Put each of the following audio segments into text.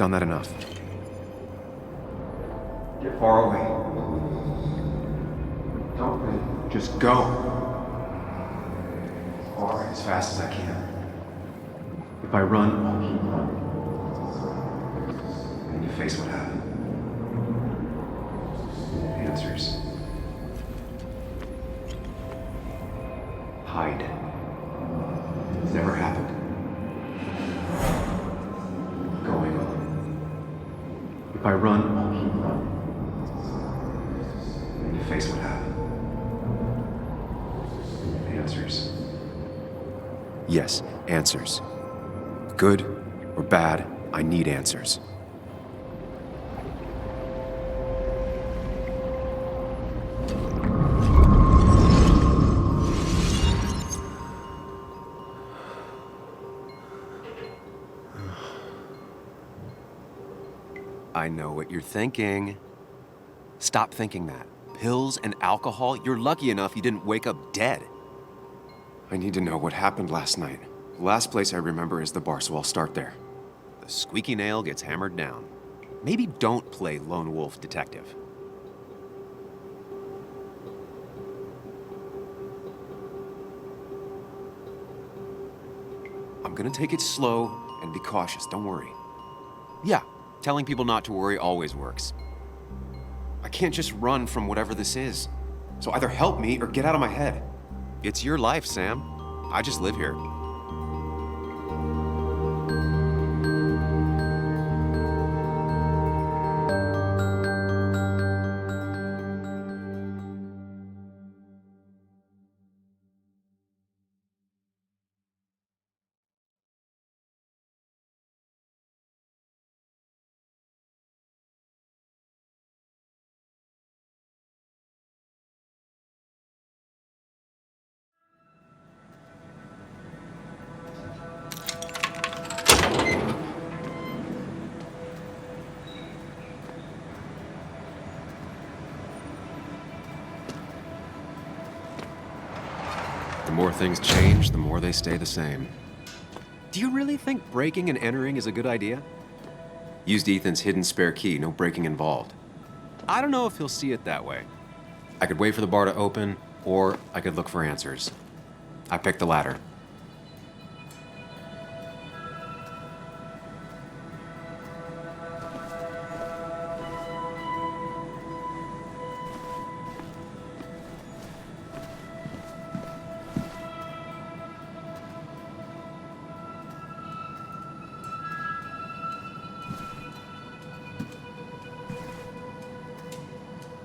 done that enough. Get far away. Don't wait. Just go. As far, as fast as I can. If I run, I'll keep running. And you face what happened. Answers. Hide. It's never happened. Going on. If I run, I'll keep running. And you face what happened. Answers. Yes, answers. Good or bad, I need answers. I know what you're thinking. Stop thinking that. Pills and alcohol, you're lucky enough you didn't wake up dead. I need to know what happened last night. The last place I remember is the bar, so I'll start there. The squeaky nail gets hammered down. Maybe don't play lone wolf detective. I'm gonna take it slow and be cautious, don't worry. Yeah, telling people not to worry always works. I can't just run from whatever this is. So either help me or get out of my head. It's your life, Sam. I just live here. The more things change, the more they stay the same. Do you really think breaking and entering is a good idea? Used Ethan's hidden spare key, no breaking involved. I don't know if he'll see it that way. I could wait for the bar to open, or I could look for answers. I picked the latter.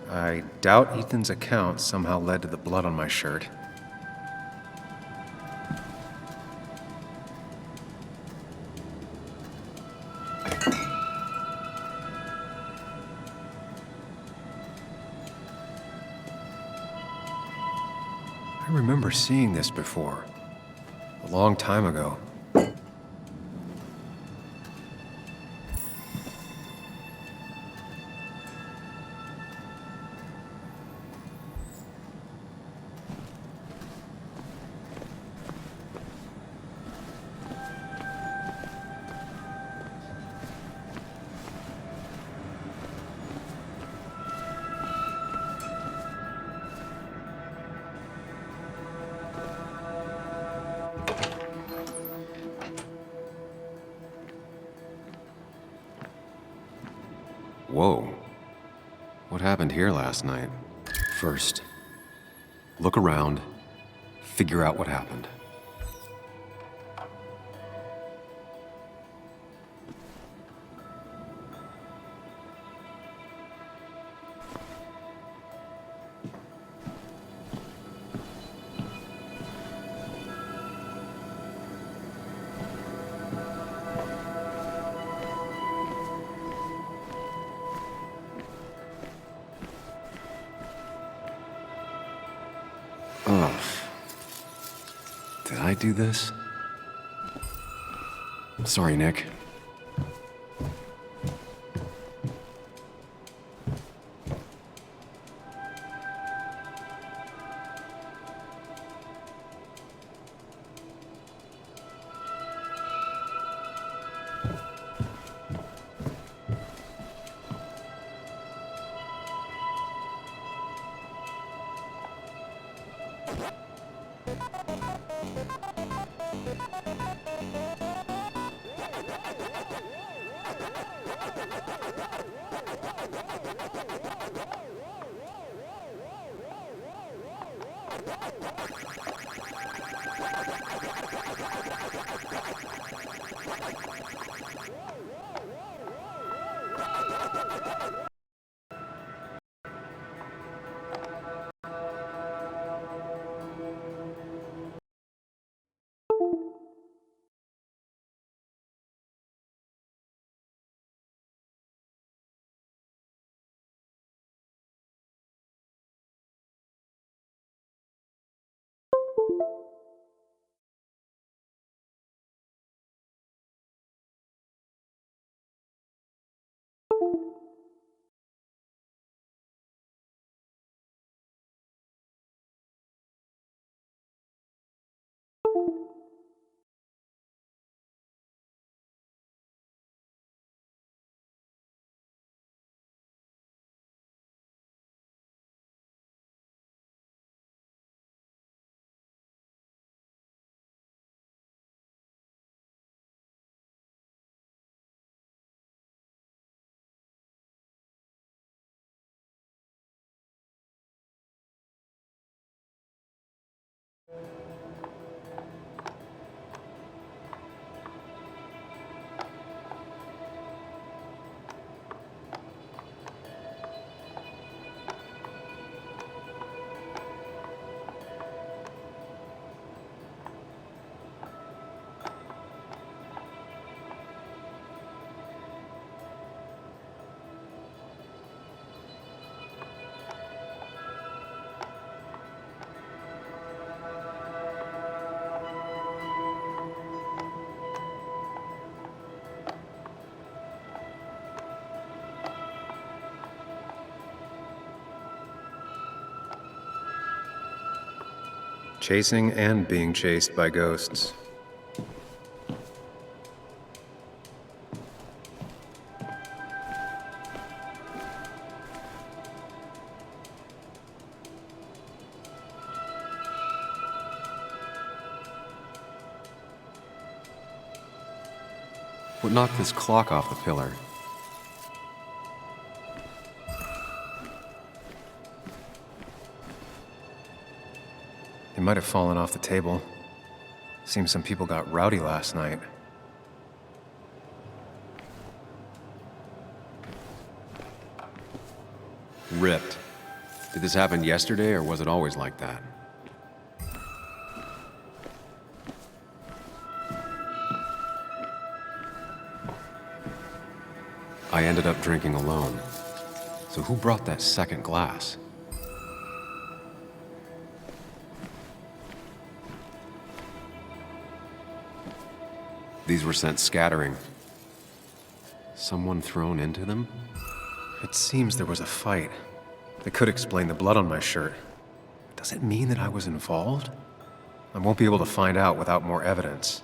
I doubt Ethan's account somehow led to the blood on my shirt. I remember seeing this before, a long time ago. Whoa. What happened here last night? First, look around, figure out what happened. Oh. Did I do this? I'm sorry, Nick. Chasing and being chased by ghosts. What knocked this clock off the pillar? It might have fallen off the table. Seems some people got rowdy last night. Ripped. Did this happen yesterday, or was it always like that? I ended up drinking alone. So who brought that second glass? These were sent scattering. Someone thrown into them? It seems there was a fight. That could explain the blood on my shirt. Does it mean that I was involved? I won't be able to find out without more evidence.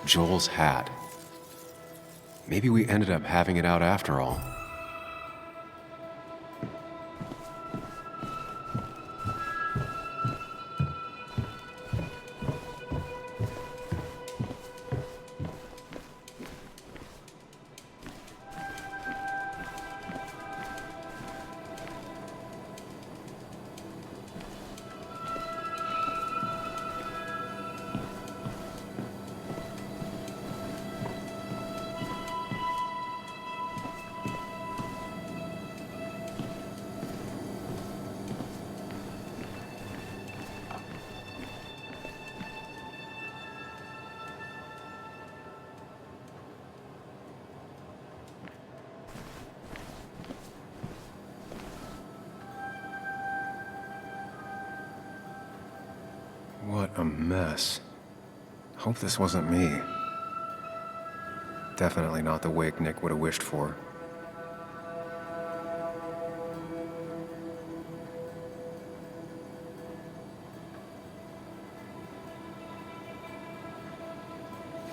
Joel's hat. Maybe we ended up having it out after all. What a mess. Hope this wasn't me. Definitely not the wake Nick would have wished for.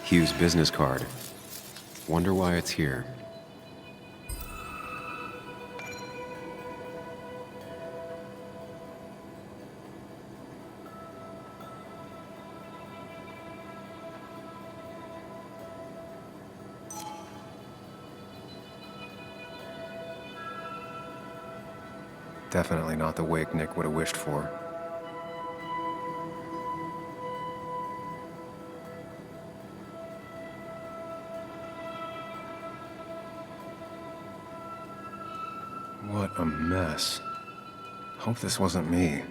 Hugh's business card. Wonder why it's here. Definitely not the wake Nick would have wished for. What a mess. Hope this wasn't me.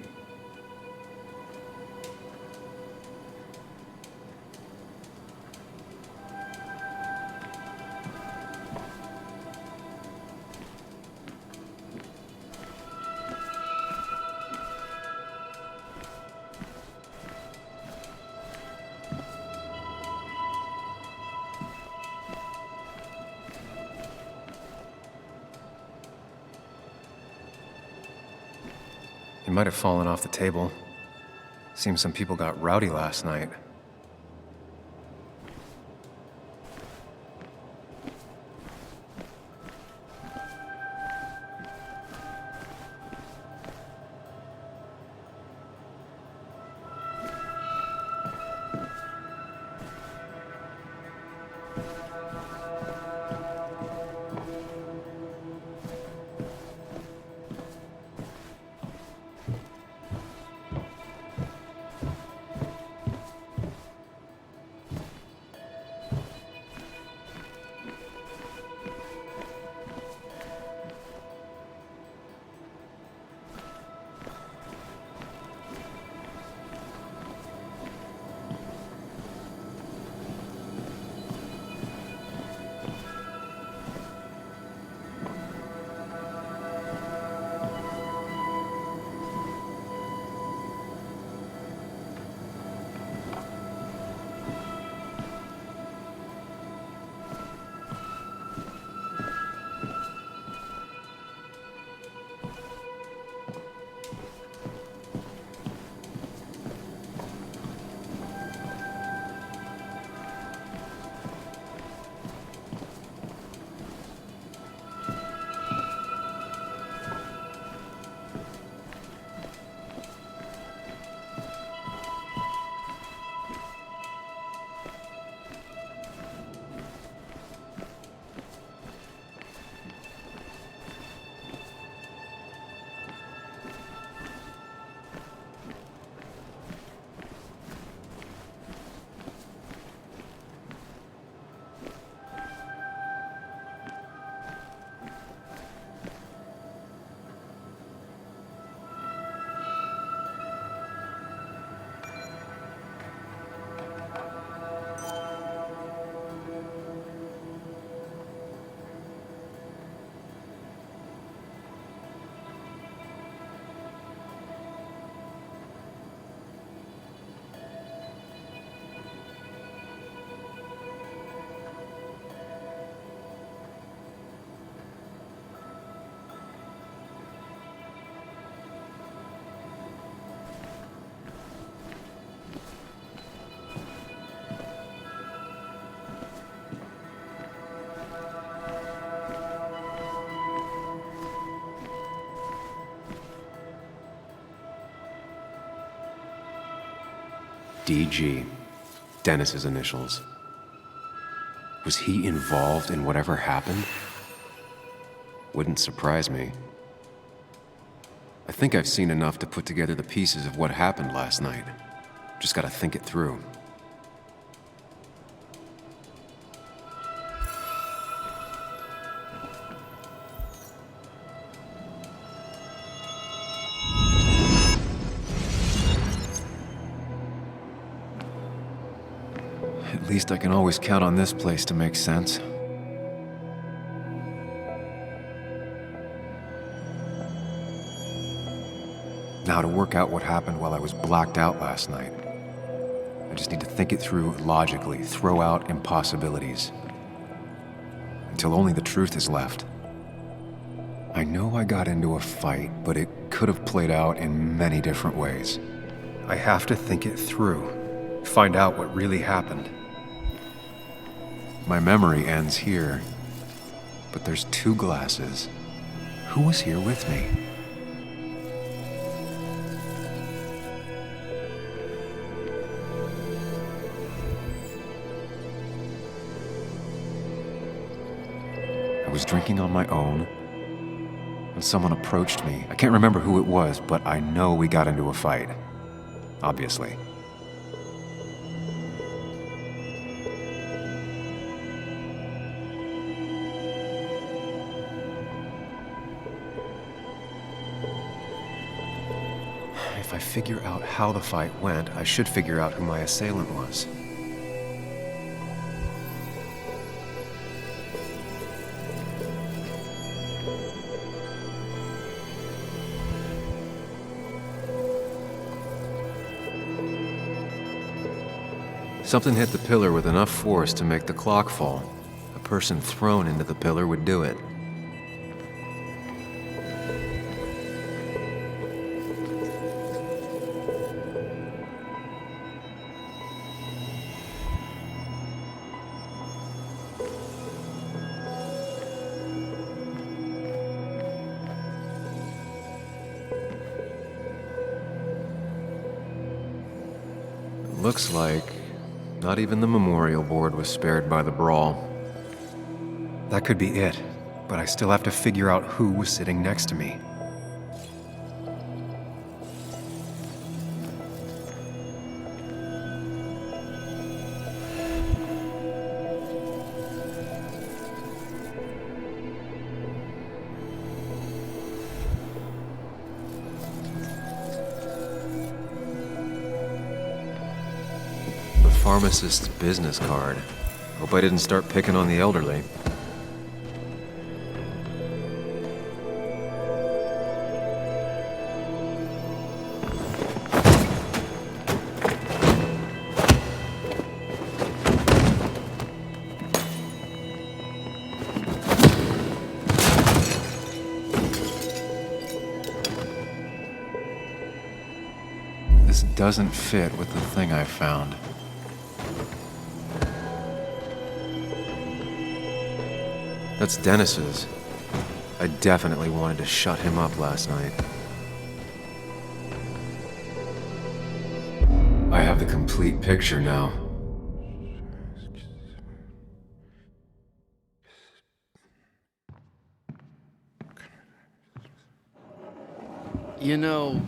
He might have fallen off the table. Seems some people got rowdy last night. DG. Dennis's initials. Was he involved in whatever happened? Wouldn't surprise me. I think I've seen enough to put together the pieces of what happened last night. Just gotta think it through. At least I can always count on this place to make sense. Now to work out what happened while I was blacked out last night. I just need to think it through logically, throw out impossibilities. Until only the truth is left. I know I got into a fight, but it could have played out in many different ways. I have to think it through, find out what really happened. My memory ends here, but there's two glasses. Who was here with me? I was drinking on my own, when someone approached me. I can't remember who it was, but I know we got into a fight. Obviously. If I figure out how the fight went, I should figure out who my assailant was. Something hit the pillar with enough force to make the clock fall. A person thrown into the pillar would do it. Looks like not even the memorial board was spared by the brawl. That could be it, but I still have to figure out who was sitting next to me. Pharmacist's business card. Hope I didn't start picking on the elderly. This doesn't fit with the thing I found. That's Dennis's. I definitely wanted to shut him up last night. I have the complete picture now. You know,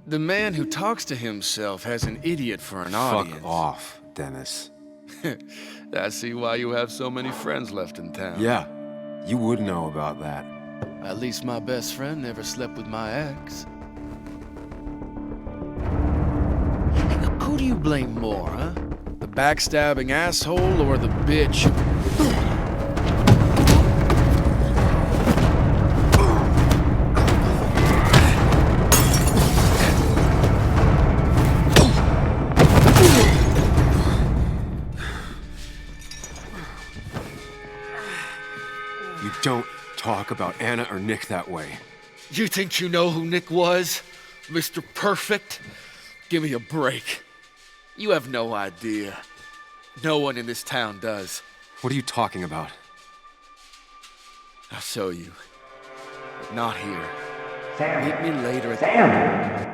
the man who talks to himself has an idiot for an audience. Fuck off, Dennis. I see why you have so many friends left in town. Yeah, you would know about that. At least my best friend never slept with my ex. Who do you blame more, huh? The backstabbing asshole or the bitch? You don't talk about Anna or Nick that way. You think you know who Nick was? Mr. Perfect? Give me a break. You have no idea. No one in this town does. What are you talking about? I'll show you. But not here. Sam. Meet me later at Sam.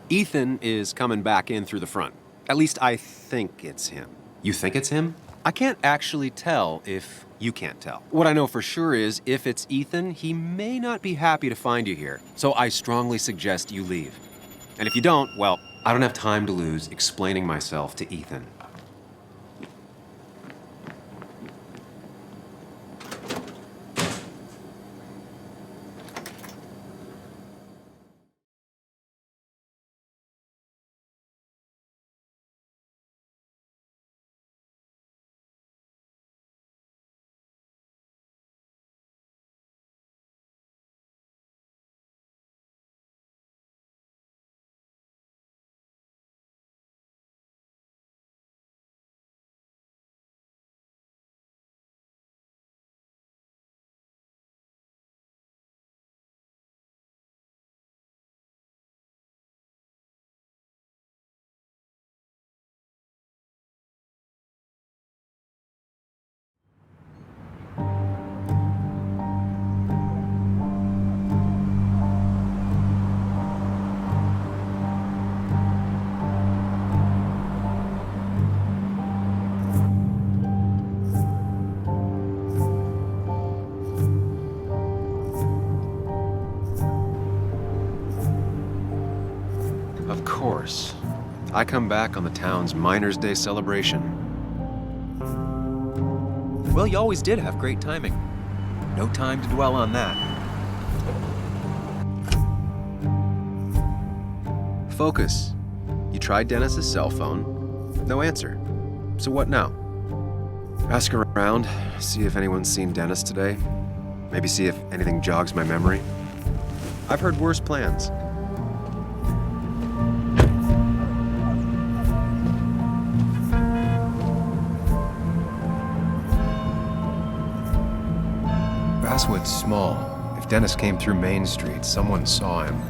Ethan is coming back in through the front. At least I think it's him. You think it's him? I can't actually tell if you can't tell. What I know for sure is if it's Ethan, he may not be happy to find you here. So I strongly suggest you leave. And if you don't, well, I don't have time to lose explaining myself to Ethan. I come back on the town's Miners' Day celebration. Well, you always did have great timing. No time to dwell on that. Focus. You tried Dennis's cell phone. No answer. So what now? Ask around, see if anyone's seen Dennis today. Maybe see if anything jogs my memory. I've heard worse plans. Basswood's small. If Dennis came through Main Street, someone saw him.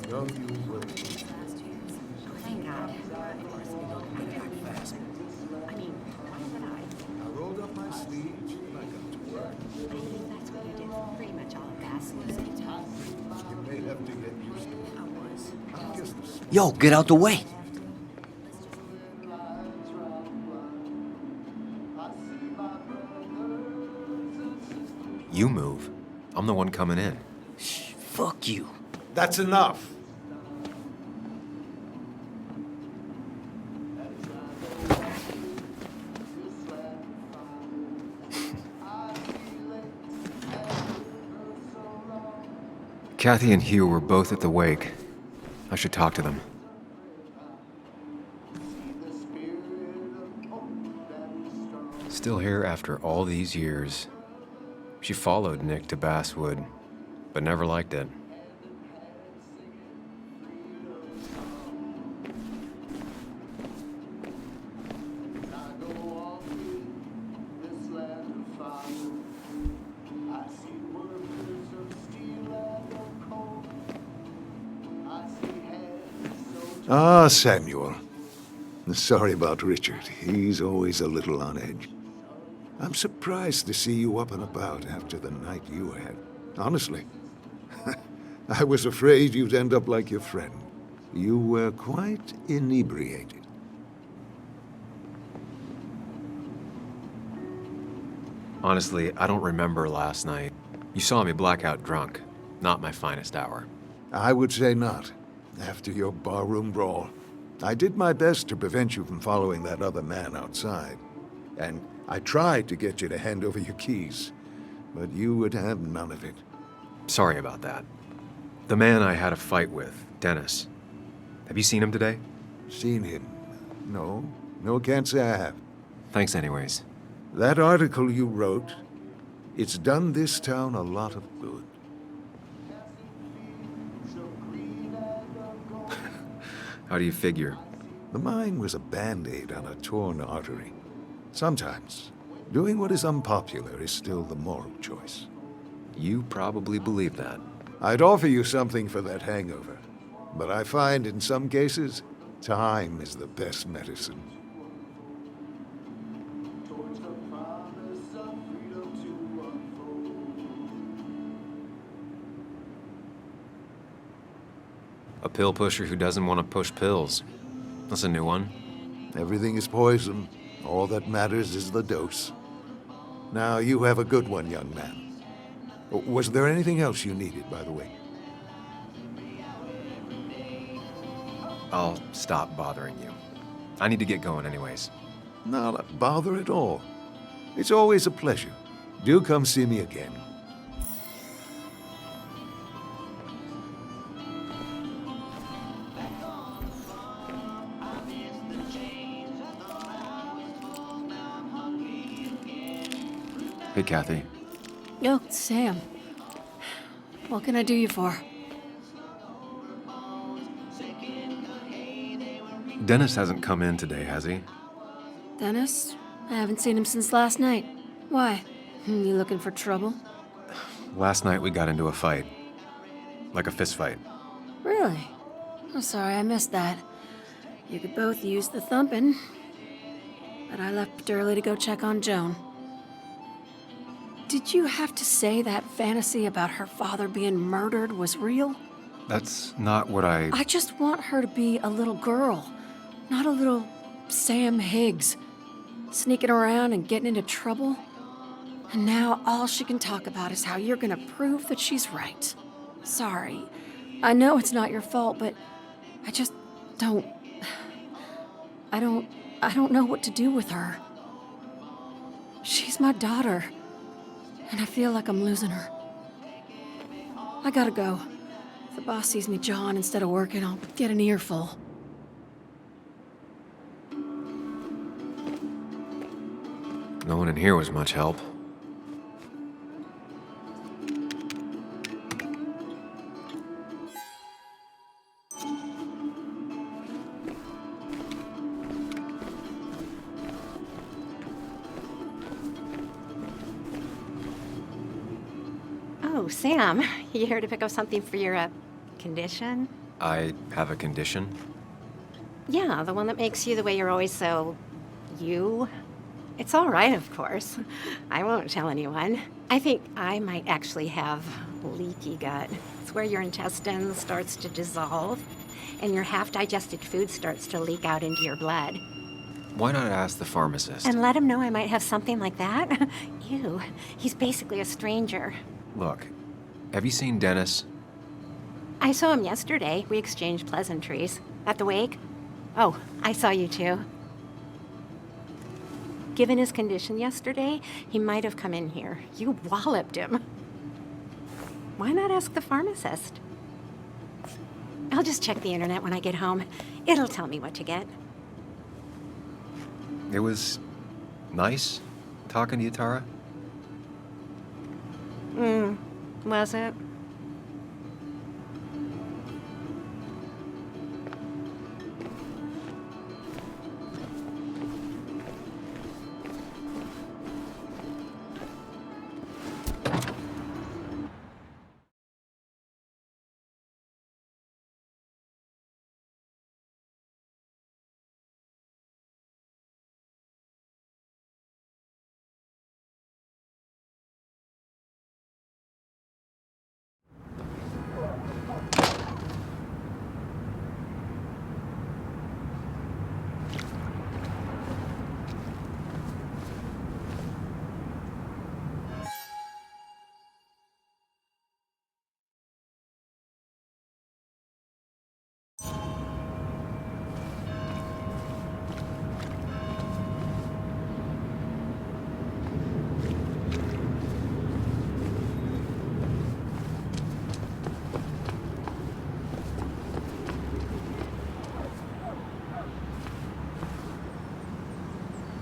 Thank God. I mean, why would I? I rolled up my sleeves and I got to work. I think that's what you did for pretty much all of Basswood's time. You may have to get used to it. I guess the Yo, get out the way. You move. I'm the one coming in. Shh, fuck you. That's enough. Kathy and Hugh were both at the wake. I should talk to them. Still here after all these years. She followed Nick to Basswood, but never liked it. Ah, Samuel. Sorry about Richard. He's always a little on edge. I'm surprised to see you up and about after the night you had. Honestly. I was afraid you'd end up like your friend. You were quite inebriated. Honestly, I don't remember last night. You saw me blackout drunk. Not my finest hour. I would say not. After your barroom brawl, I did my best to prevent you from following that other man outside. And I tried to get you to hand over your keys, but you would have none of it. Sorry about that. The man I had a fight with, Dennis. Have you seen him today? Seen him? No. No, can't say I have. Thanks anyways. That article you wrote, it's done this town a lot of good. How do you figure? The mine was a band-aid on a torn artery. Sometimes, doing what is unpopular is still the moral choice. You probably believe that. I'd offer you something for that hangover, but I find in some cases, time is the best medicine. A pill pusher who doesn't want to push pills. That's a new one. Everything is poison. All that matters is the dose. Now, you have a good one, young man. Was there anything else you needed, by the way? I'll stop bothering you. I need to get going anyways. Not a bother at all. It's always a pleasure. Do come see me again. Hey, Kathy. Oh, Sam. What can I do you for? Dennis hasn't come in today, has he? Dennis? I haven't seen him since last night. Why? You looking for trouble? Last night we got into a fight. Like a fist fight. Really? I'm sorry I missed that. You could both use the thumping. But I left early to go check on Joan. Did you have to say that fantasy about her father being murdered was real? That's not what I just want her to be a little girl, not a little Sam Higgs, sneaking around and getting into trouble. And now all she can talk about is how you're gonna prove that she's right. Sorry. I know it's not your fault, but I just don't... I don't know what to do with her. She's my daughter, and I feel like I'm losing her. I gotta go. If the boss sees me jawing instead of working, I'll get an earful. No one in here was much help. Oh, Sam, you here to pick up something for your, condition? I have a condition? Yeah, the one that makes you the way you're always so... you? It's all right, of course. I won't tell anyone. I think I might actually have leaky gut. It's where your intestine starts to dissolve, and your half-digested food starts to leak out into your blood. Why not ask the pharmacist? And let him know I might have something like that? Ew, he's basically a stranger. Look, have you seen Dennis? I saw him yesterday. We exchanged pleasantries. At the wake? Oh, I saw you too. Given his condition yesterday, he might have come in here. You walloped him. Why not ask the pharmacist? I'll just check the internet when I get home. It'll tell me what to get. It was nice talking to you, Tara. Was it?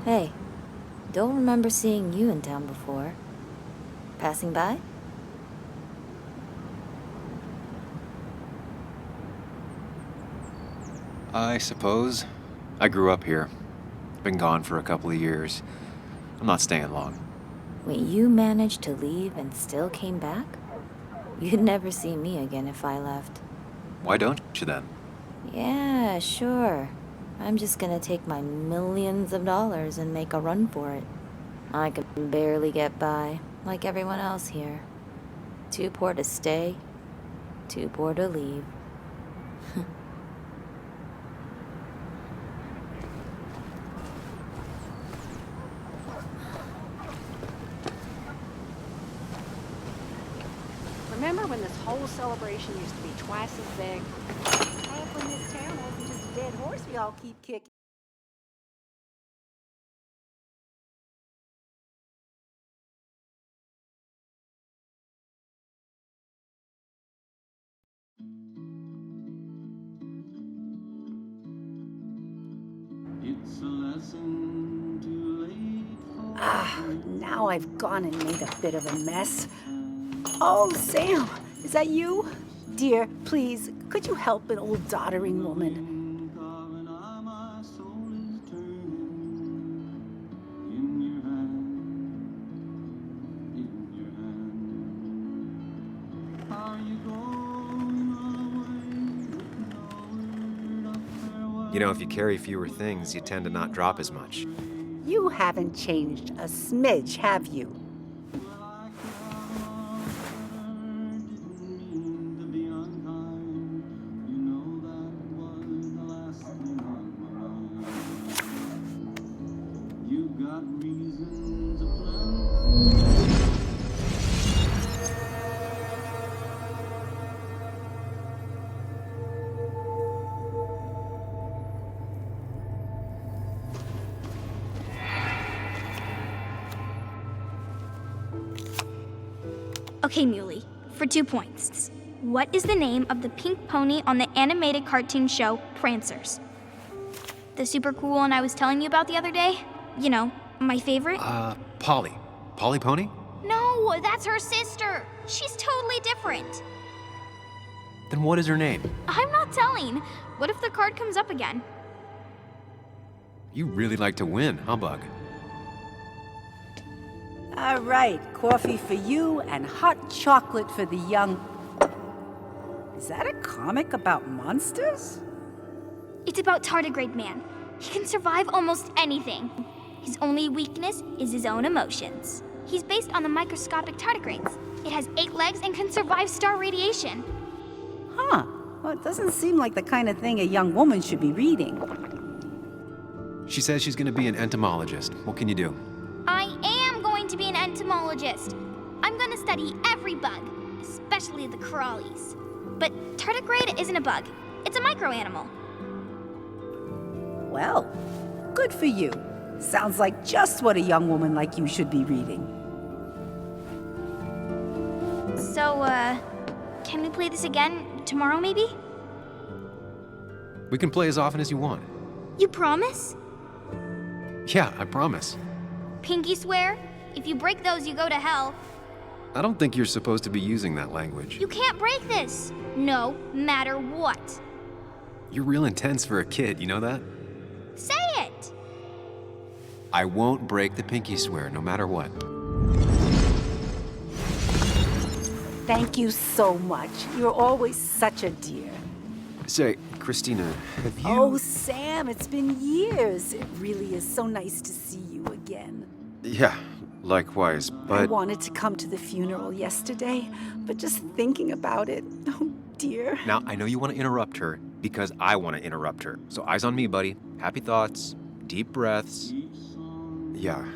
Hey, don't remember seeing you in town before. Passing by? I suppose. I grew up here. Been gone for a couple of years. I'm not staying long. Wait, you managed to leave and still came back? You'd never see me again if I left. Why don't you then? Yeah, sure. I'm just gonna take my millions of dollars and make a run for it. I can barely get by, like everyone else here. Too poor to stay, too poor to leave. Remember when this whole celebration used to be twice as big? Back when this town wasn't just a dead horse we all keep kicking. Now I've gone and made a bit of a mess. Oh, Sam, is that you? Dear, please, could you help an old doddering woman? You know, if you carry fewer things, you tend to not drop as much. You haven't changed a smidge, have you? Okay, Muley, for 2 points. What is the name of the pink pony on the animated cartoon show Prancers? The super cool one I was telling you about the other day? You know, my favorite? Polly. Polly Pony? No, that's her sister. She's totally different. Then what is her name? I'm not telling. What if the card comes up again? You really like to win, huh, Bug? All right, coffee for you and hot chocolate for the young... Is that a comic about monsters? It's about Tardigrade Man. He can survive almost anything. His only weakness is his own emotions. He's based on the microscopic tardigrades. It has 8 legs and can survive star radiation. Huh. Well, it doesn't seem like the kind of thing a young woman should be reading. She says she's gonna be an entomologist. What can you do? I am going to be an entomologist. I'm going to study every bug, especially the crawlies. But tardigrade isn't a bug. It's a microanimal. Well, good for you. Sounds like just what a young woman like you should be reading. So, can we play this again tomorrow, maybe? We can play as often as you want. You promise? Yeah, I promise. Pinky swear? If you break those, you go to hell. I don't think you're supposed to be using that language. You can't break this. No matter what. You're real intense for a kid, you know that? Say it! I won't break the pinky swear, no matter what. Thank you so much. You're always such a dear. Say, Christina, have you... Oh, Sam, it's been years. It really is so nice to see you again. Yeah, likewise, I but... wanted to come to the funeral yesterday, but just thinking about it, oh dear. Now, I know you want to interrupt her because I want to interrupt her. So eyes on me, buddy. Happy thoughts, deep breaths. Yeah,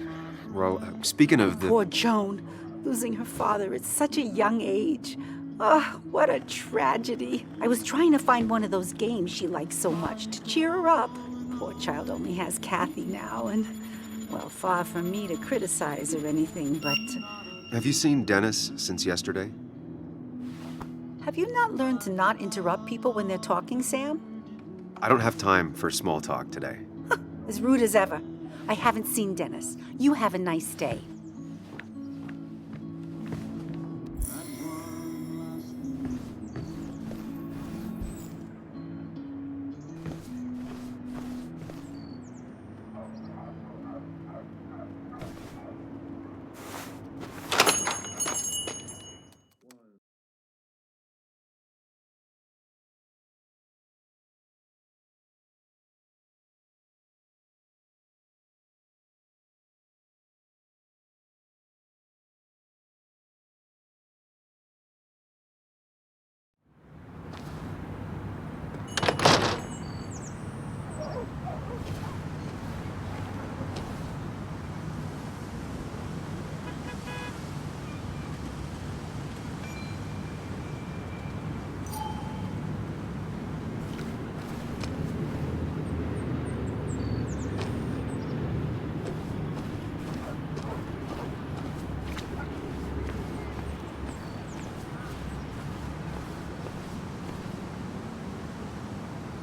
well, speaking of the... Poor Joan, losing her father at such a young age. Oh, what a tragedy. I was trying to find one of those games she likes so much to cheer her up. Poor child only has Kathy now, and, well, far from me to criticize or anything, but... Have you seen Dennis since yesterday? Have you not learned to not interrupt people when they're talking, Sam? I don't have time for small talk today. As rude as ever. I haven't seen Dennis. You have a nice day.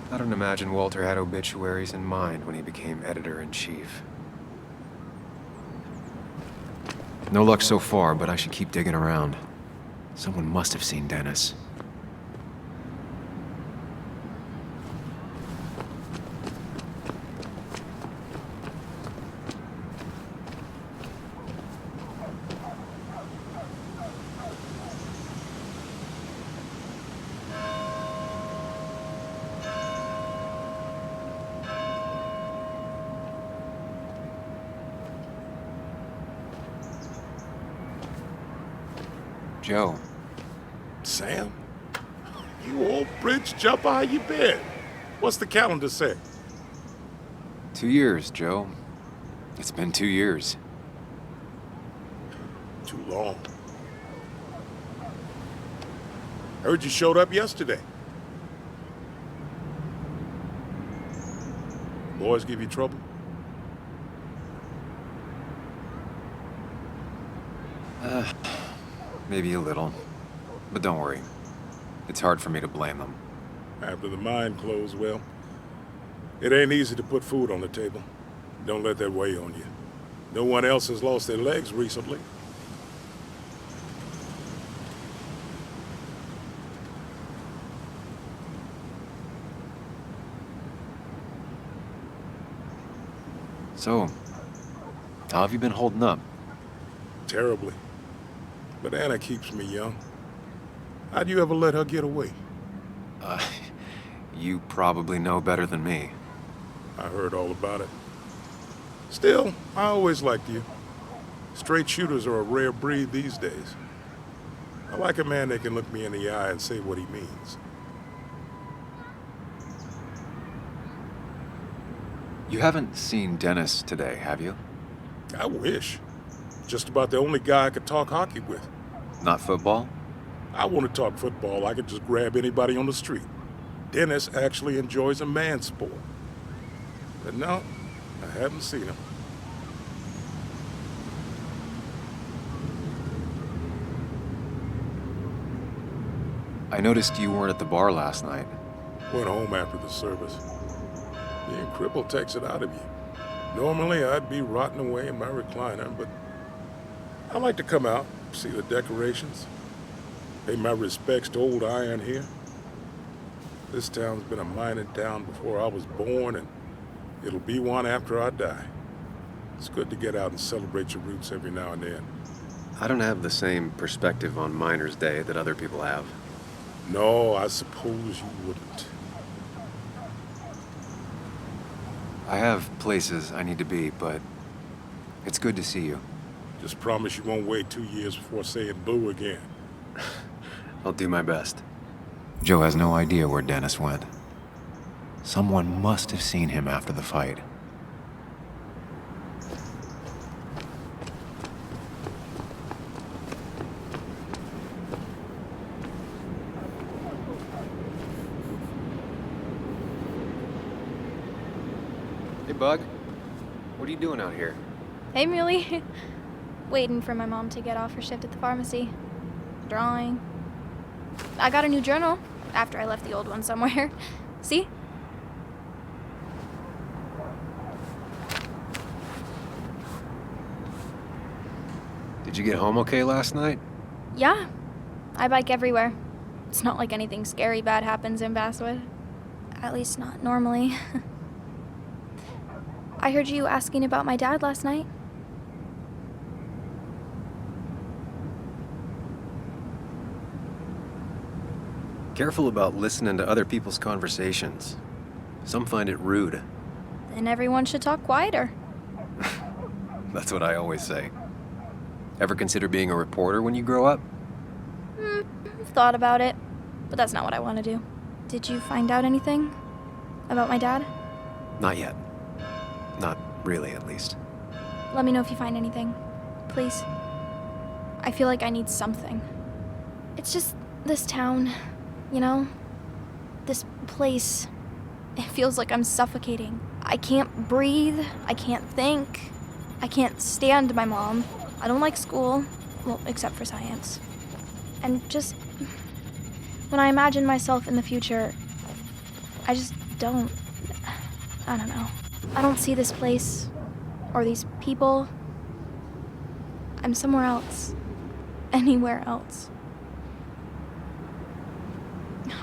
I don't imagine Walter had obituaries in mind when he became editor-in-chief. No luck so far, but I should keep digging around. Someone must have seen Dennis. Joe, Sam? You old bridge jumper, how you been? What's the calendar say? 2 years, Joe. It's been 2 years. Too long. Heard you showed up yesterday. Boys give you trouble? Maybe a little. But don't worry. It's hard for me to blame them. After the mine closed, well, it ain't easy to put food on the table. Don't let that weigh on you. No one else has lost their legs recently. So, how have you been holding up? Terribly. But Anna keeps me young. How'd you ever let her get away? You probably know better than me. I heard all about it. Still, I always liked you. Straight shooters are a rare breed these days. I like a man that can look me in the eye and say what he means. You haven't seen Dennis today, have you? I wish. Just about the only guy I could talk hockey with. Not football? I want to talk football. I could just grab anybody on the street. Dennis actually enjoys a man sport. But no, I haven't seen him. I noticed you weren't at the bar last night. Went home after the service. Being crippled takes it out of you. Normally, I'd be rotting away in my recliner, but I like to come out, see the decorations, pay my respects to old iron here. This town's been a mining town before I was born, and it'll be one after I die. It's good to get out and celebrate your roots every now and then. I don't have the same perspective on Miners' Day that other people have. No, I suppose you wouldn't. I have places I need to be, but it's good to see you. Just promise you won't wait 2 years before saying boo again. I'll do my best. Joe has no idea where Dennis went. Someone must have seen him after the fight. Hey, Bug. What are you doing out here? Hey, Muley. Waiting for my mom to get off her shift at the pharmacy. Drawing. I got a new journal after I left the old one somewhere. See? Did you get home okay last night? Yeah. I bike everywhere. It's not like anything scary bad happens in Basswood. At least not normally. I heard you asking about my dad last night. Careful about listening to other people's conversations. Some find it rude. Then everyone should talk quieter. That's what I always say. Ever consider being a reporter when you grow up? I've thought about it, but that's not what I want to do. Did you find out anything about my dad? Not yet. Not really, at least. Let me know if you find anything. Please. I feel like I need something. It's just this town, you know? This place. It feels like I'm suffocating. I can't breathe. I can't think. I can't stand my mom. I don't like school. Well, except for science. And just... when I imagine myself in the future, I just don't... I don't know. I don't see this place, or these people. I'm somewhere else. Anywhere else.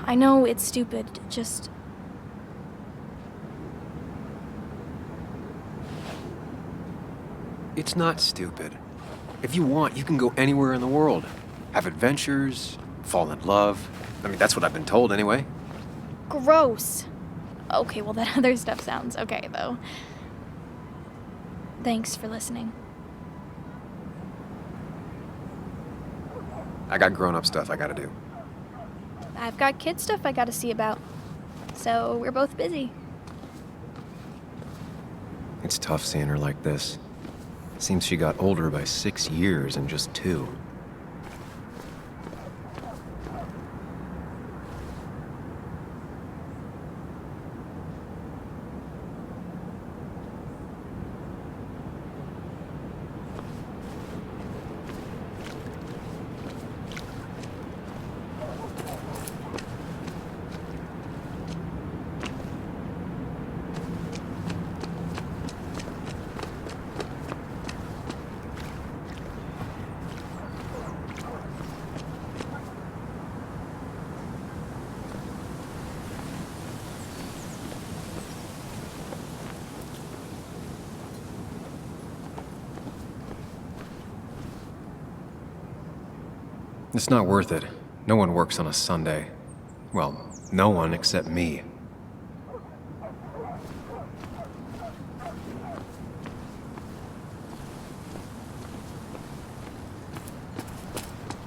I know it's stupid, just... It's not stupid. If you want, you can go anywhere in the world. Have adventures, fall in love. I mean, that's what I've been told anyway. Gross. Okay, well, that other stuff sounds okay, though. Thanks for listening. I got grown-up stuff I gotta do. I've got kid stuff I gotta see about. So we're both busy. It's tough seeing her like this. Seems she got older by 6 years in just 2. It's not worth it. No one works on a Sunday. Well, no one except me.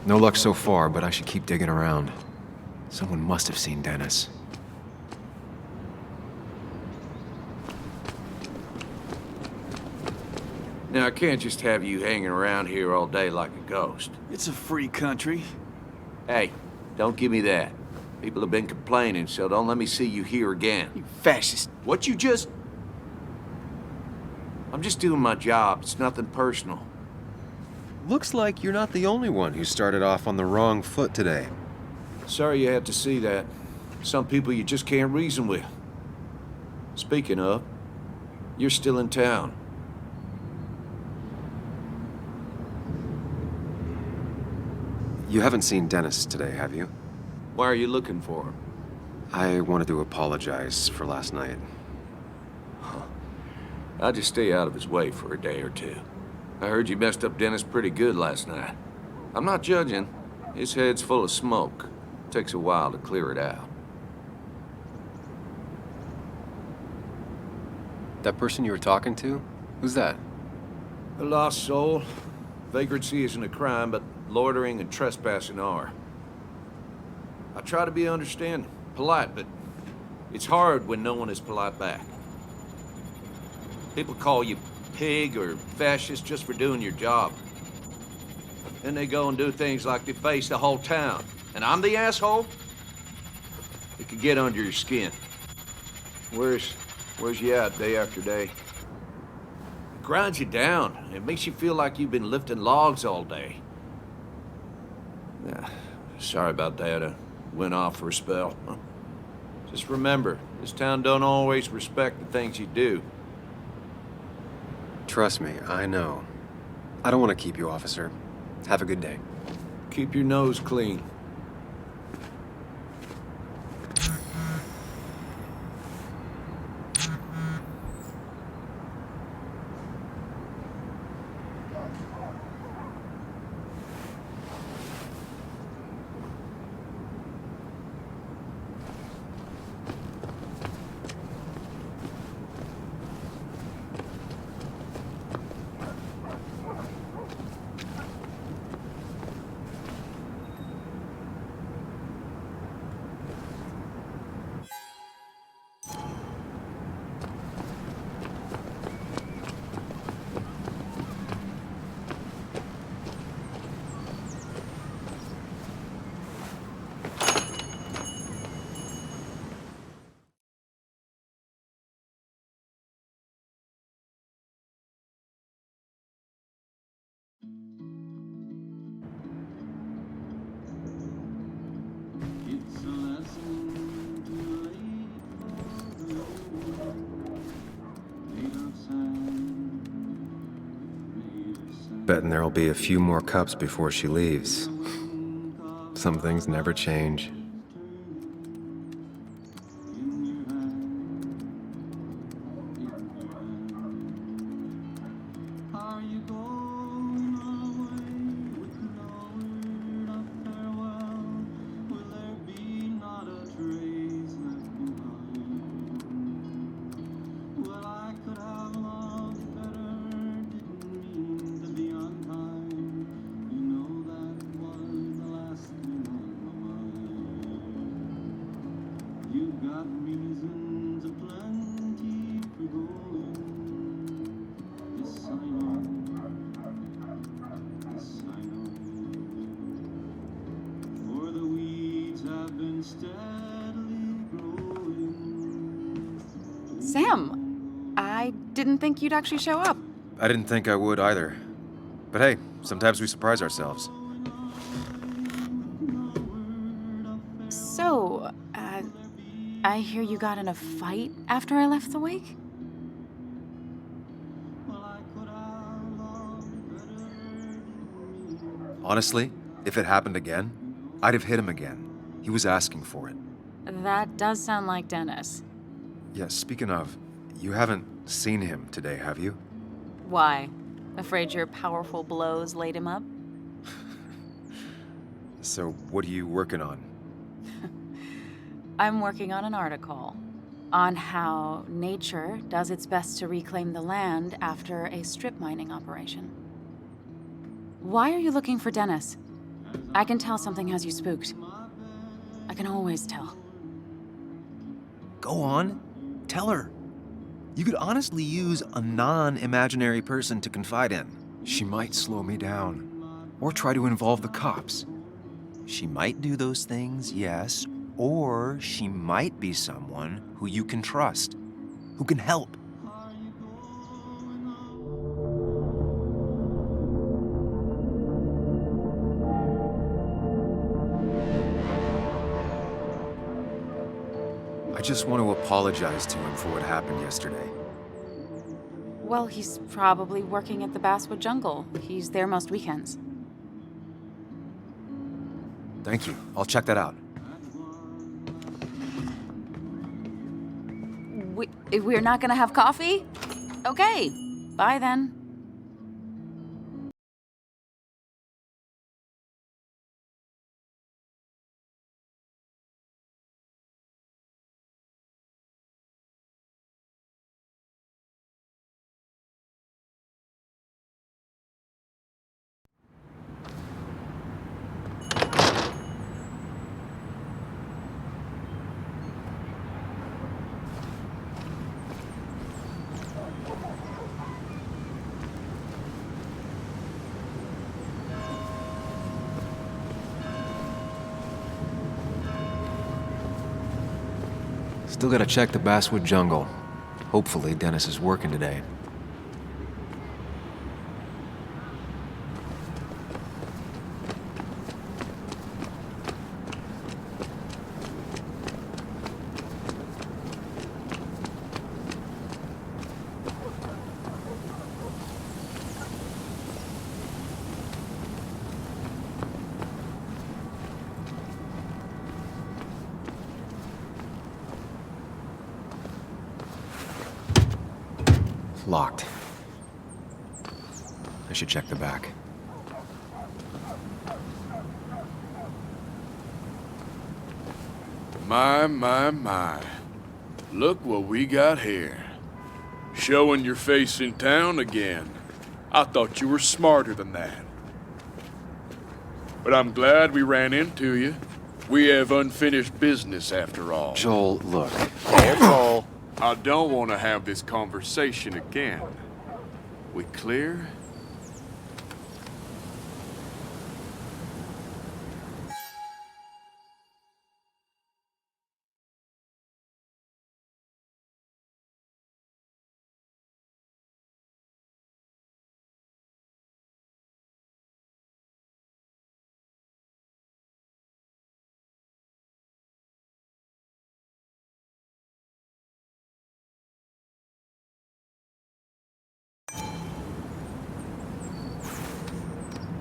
No luck so far, but I should keep digging around. Someone must have seen Dennis. Now, I can't just have you hanging around here all day like a ghost. It's a free country. Hey, don't give me that. People have been complaining, so don't let me see you here again. You fascist. What you just... I'm just doing my job. It's nothing personal. Looks like you're not the only one who started off on the wrong foot today. Sorry you had to see that. Some people you just can't reason with. Speaking of, you're still in town. You haven't seen Dennis today, have you? Why are you looking for him? I wanted to apologize for last night. I'll just stay out of his way for a day or two. I heard you messed up Dennis pretty good last night. I'm not judging. His head's full of smoke. Takes a while to clear it out. That person you were talking to? Who's that? A lost soul. Vagrancy isn't a crime, but loitering and trespassing are. I try to be understanding, polite, but it's hard when no one is polite back. People call you pig or fascist just for doing your job. Then they go and do things like they face the whole town. And I'm the asshole? It could get under your skin. Where's you at day after day? It grinds you down. It makes you feel like you've been lifting logs all day. Sorry about that. I went off for a spell. Just remember, this town don't always respect the things you do. Trust me, I know. I don't want to keep you, officer. Have a good day. Keep your nose clean. Betting there'll be a few more cups before she leaves. Some things never change. Sam, I didn't think you'd actually show up. I didn't think I would either. But hey, sometimes we surprise ourselves. So, I hear you got in a fight after I left the wake? Honestly, if it happened again, I'd have hit him again. He was asking for it. That does sound like Dennis. Yeah, speaking of, you haven't seen him today, have you? Why? Afraid your powerful blows laid him up? So, what are you working on? I'm working on an article on how nature does its best to reclaim the land after a strip mining operation. Why are you looking for Dennis? I can tell something has you spooked. I can always tell. Go on. Tell her. You could honestly use a non-imaginary person to confide in. She might slow me down. Or try to involve the cops. She might do those things, yes. Or she might be someone who you can trust, who can help. I just want to apologize to him for what happened yesterday. Well, he's probably working at the Basswood Jungle. He's there most weekends. Thank you. I'll check that out. We're not gonna have coffee? Okay, bye then. Still gotta check the Basswood Jungle. Hopefully, Dennis is working today. Locked. I should check the back. My. Look what we got here. Showing your face in town again. I thought you were smarter than that. But I'm glad we ran into you. We have unfinished business after all. Joel, look. Careful. I don't want to have this conversation again. We clear?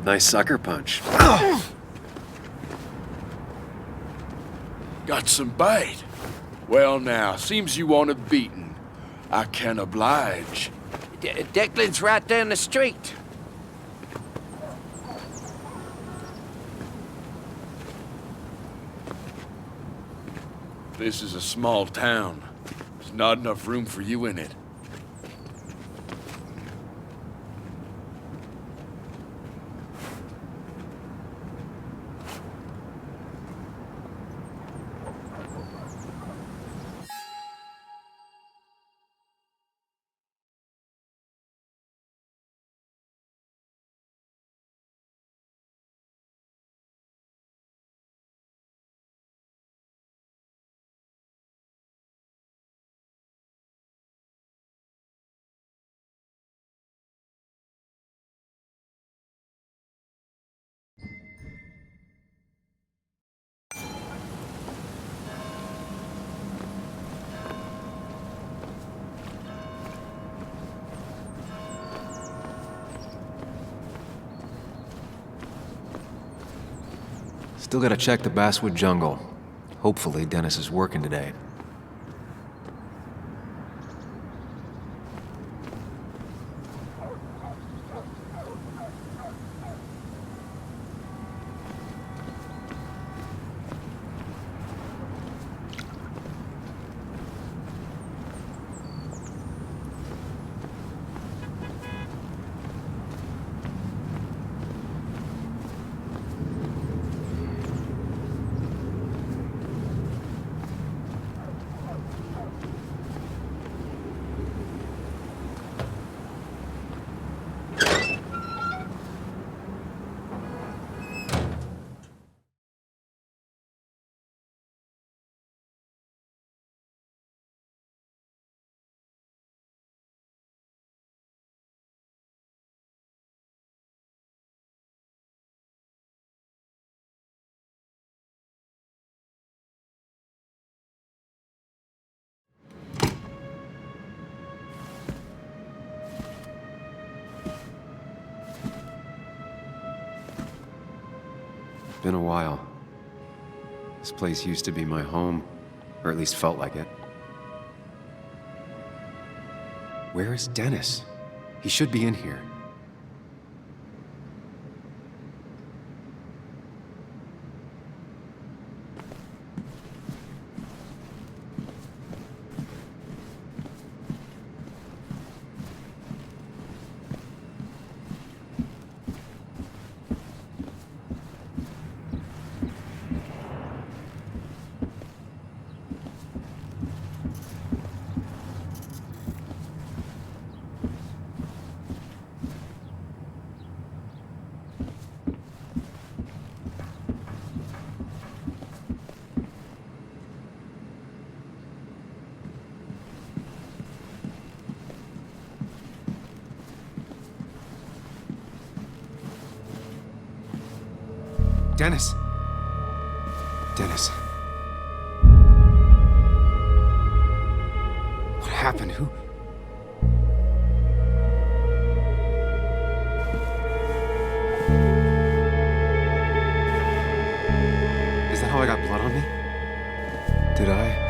Nice sucker punch. Got some bite. Well now, seems you want a beating. I can oblige. Declan's right down the street. This is a small town. There's not enough room for you in it. Still gotta check the Basswood Jungle. Hopefully Dennis is working today. Been a while. This place used to be my home, or at least felt like it. Where is Dennis? He should be in here. Dennis! Dennis. What happened? Who? Is that how I got blood on me? Did I?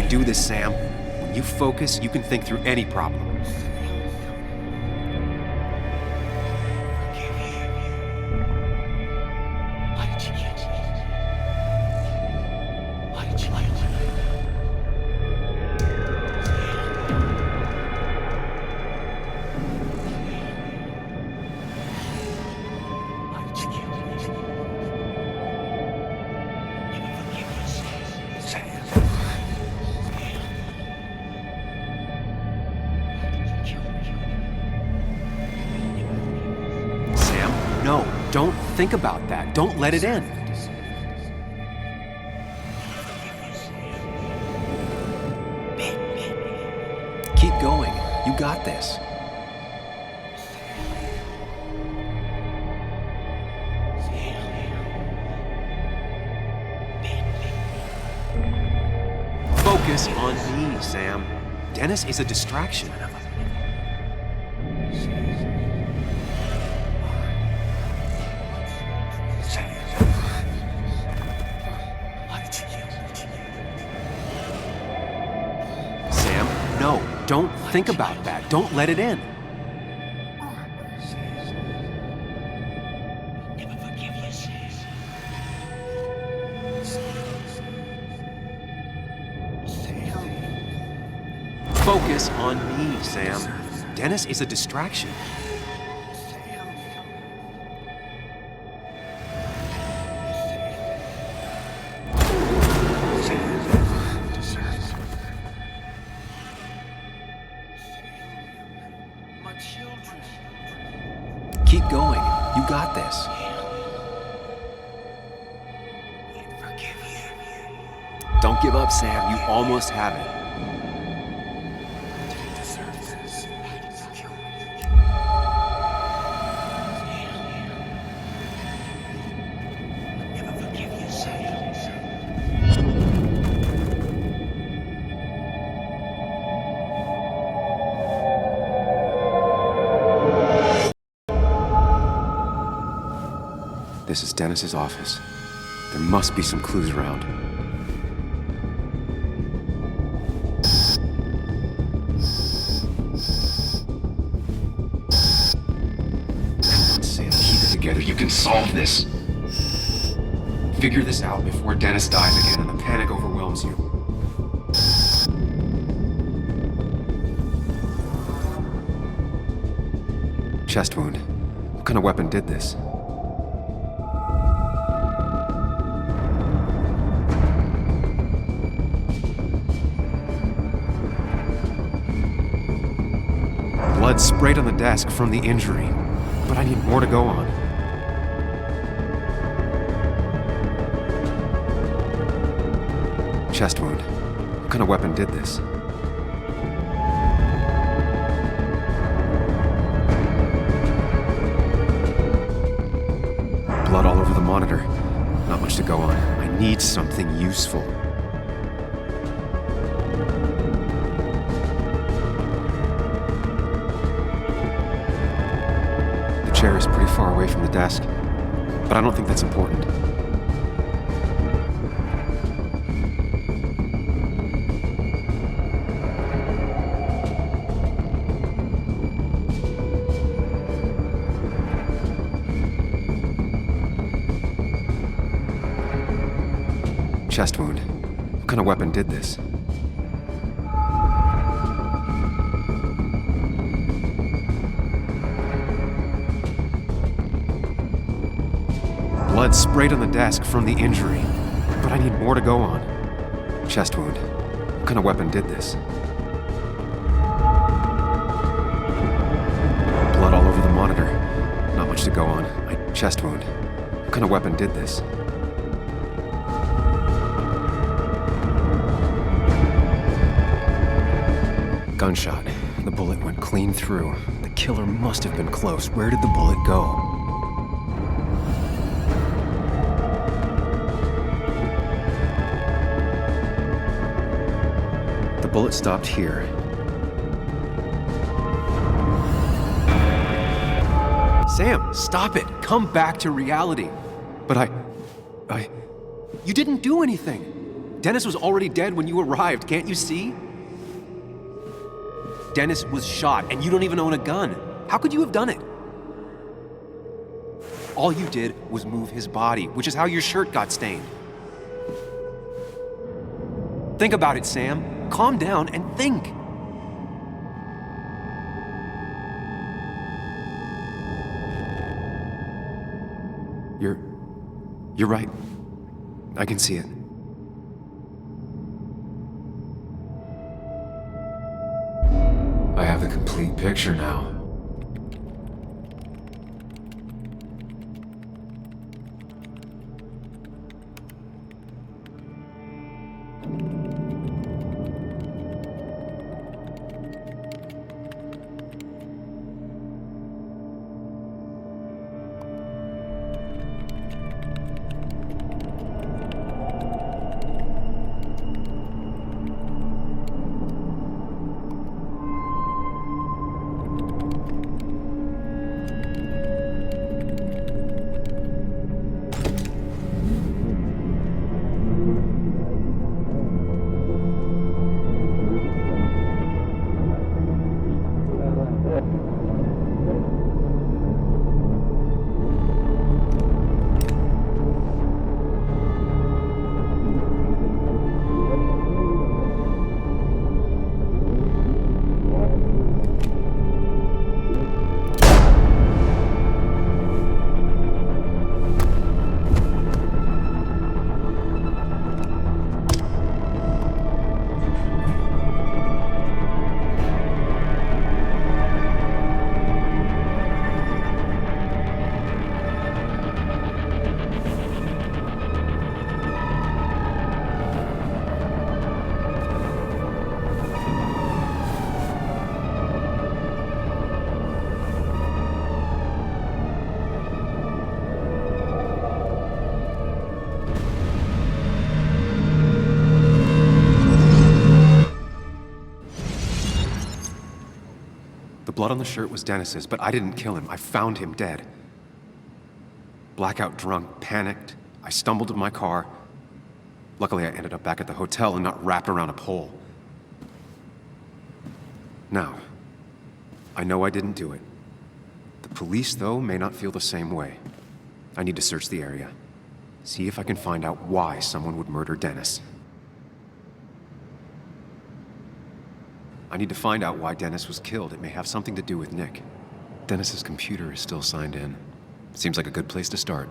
Do this, Sam. When you focus, you can think through any problem. No, don't think about that. Don't let it in. Keep going. You got this. Focus on me, Sam. Dennis is a distraction. No, don't think about that. Don't let it in. Focus on me, Sam. Dennis is a distraction. Keep going. You got this. Don't give up, Sam. You almost have it. This is Dennis's office. There must be some clues around. Come on, Sam, keep it together. You can solve this. Figure this out before Dennis dies again and the panic overwhelms you. Chest wound. What kind of weapon did this? Blood sprayed on the desk from the injury, but I need more to go on. Chest wound. What kind of weapon did this? Blood all over the monitor. Not much to go on. I need something useful. The chair is pretty far away from the desk, but I don't think that's important. Chest wound. What kind of weapon did this? Blood sprayed on the desk from the injury, but I need more to go on. Chest wound. What kind of weapon did this? Blood all over the monitor. Not much to go on. Chest wound. What kind of weapon did this? Gunshot. The bullet went clean through. The killer must have been close. Where did the bullet go? The bullet stopped here. Sam, stop it! Come back to reality! But You didn't do anything! Dennis was already dead when you arrived, can't you see? Dennis was shot, and you don't even own a gun. How could you have done it? All you did was move his body, which is how your shirt got stained. Think about it, Sam. Calm down and think. You're right. I can see it. I have the complete picture now. The blood on the shirt was Dennis's, but I didn't kill him. I found him dead. Blackout drunk, panicked. I stumbled to my car. Luckily, I ended up back at the hotel and not wrapped around a pole. Now, I know I didn't do it. The police, though, may not feel the same way. I need to search the area. See if I can find out why someone would murder Dennis. I need to find out why Dennis was killed. It may have something to do with Nick. Dennis's computer is still signed in. Seems like a good place to start.